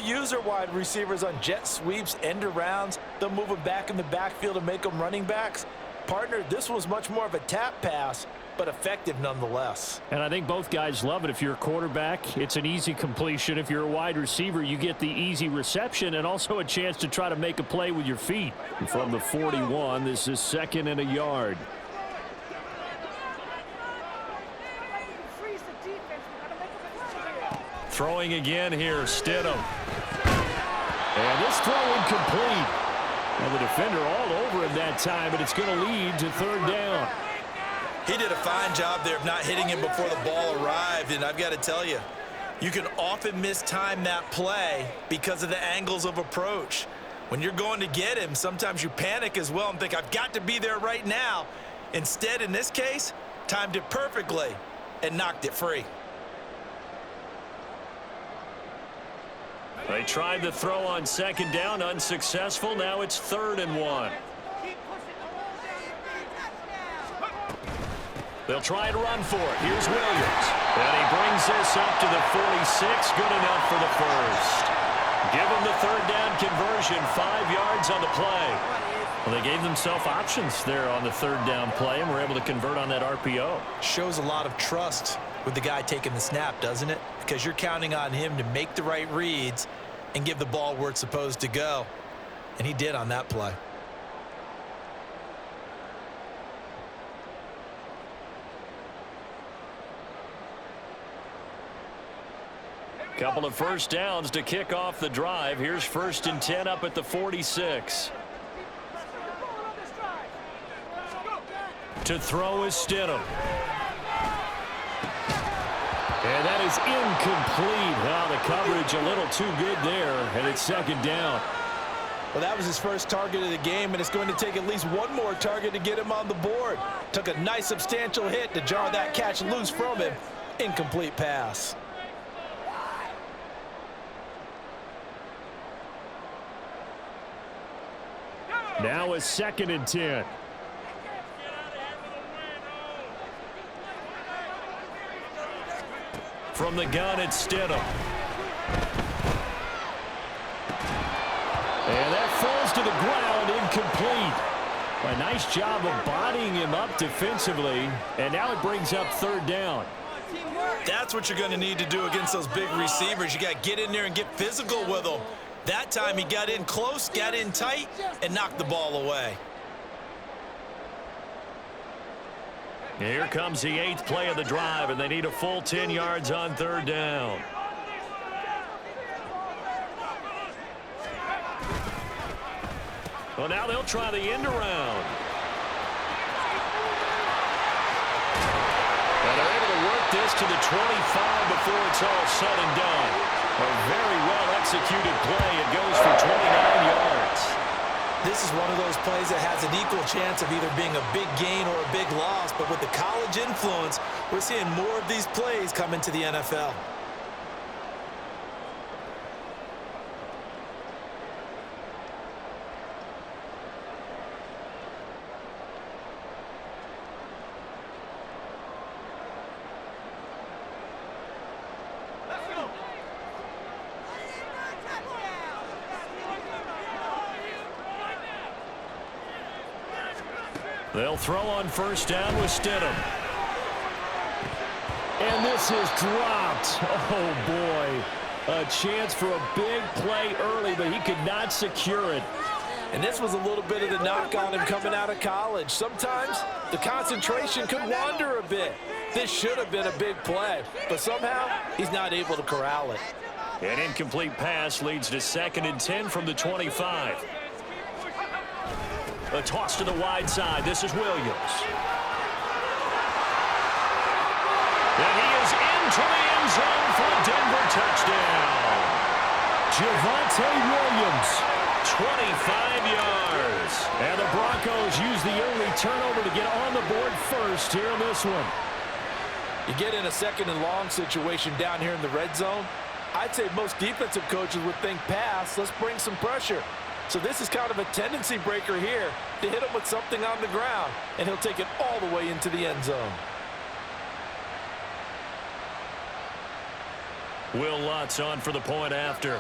use their wide receivers on jet sweeps, end arounds. They'll move them back in the backfield and make them running backs. Partner, this was much more of a tap pass, but effective nonetheless. And I think both guys love it. If you're a quarterback, it's an easy completion. If you're a wide receiver, you get the easy reception and also a chance to try to make a play with your feet. From the 41, this is 2nd and a yard. Throwing again here, Stidham. And this throw incomplete. And the defender all over him that time, but it's going to lead to 3rd down. He did a fine job there of not hitting him before the ball arrived, and I've got to tell you, you can often mistime that play because of the angles of approach. When you're going to get him, sometimes you panic as well and think, I've got to be there right now. Instead, in this case, timed it perfectly and knocked it free. They tried the throw on 2nd down, unsuccessful. Now it's 3rd and 1. They'll try to run for it. Here's Williams. And he brings this up to the 46. Good enough for the first. Give him the 3rd down conversion. 5 yards on the play. Well, they gave themselves options there on the 3rd down play and were able to convert on that RPO. Shows a lot of trust with the guy taking the snap, doesn't it? Because you're counting on him to make the right reads and give the ball where it's supposed to go. And he did on that play. Couple of first downs to kick off the drive. Here's 1st and 10 up at the 46. To throw is Stidham. And that is incomplete. Wow, the coverage a little too good there, and it's 2nd down. Well, that was his first target of the game, and it's going to take at least one more target to get him on the board. Took a nice substantial hit to jar that catch loose from him. Incomplete pass. Now a 2nd and 10. From the gun, it's Stidham. And that falls to the ground, incomplete. A nice job of bodying him up defensively, and now it brings up 3rd down. That's what you're going to need to do against those big receivers. You got to get in there and get physical with them. That time he got in close, got in tight, and knocked the ball away. Here comes the 8th play of the drive, and they need a full 10 yards on 3rd down. Well, now they'll try the end around. And they're able to work this to the 25 before it's all said and done. A very well-executed play. It goes for 29 yards. This is one of those plays that has an equal chance of either being a big gain or a big loss, but with the college influence, we're seeing more of these plays come into the NFL. They'll throw on 1st down with Stidham. And this is dropped. Oh, boy. A chance for a big play early, but he could not secure it. And this was a little bit of the knock on him coming out of college. Sometimes the concentration could wander a bit. This should have been a big play, but somehow he's not able to corral it. An incomplete pass leads to 2nd and 10 from the 25. A toss to the wide side. This is Williams. And he is into the end zone for a Denver touchdown. Javonte Williams, 25 yards. And the Broncos use the early turnover to get on the board first here in this one. You get in a 2nd and long situation down here in the red zone, I'd say most defensive coaches would think pass, let's bring some pressure. So this is kind of a tendency breaker here to hit him with something on the ground, and he'll take it all the way into the end zone. Will Lutz on for the point after.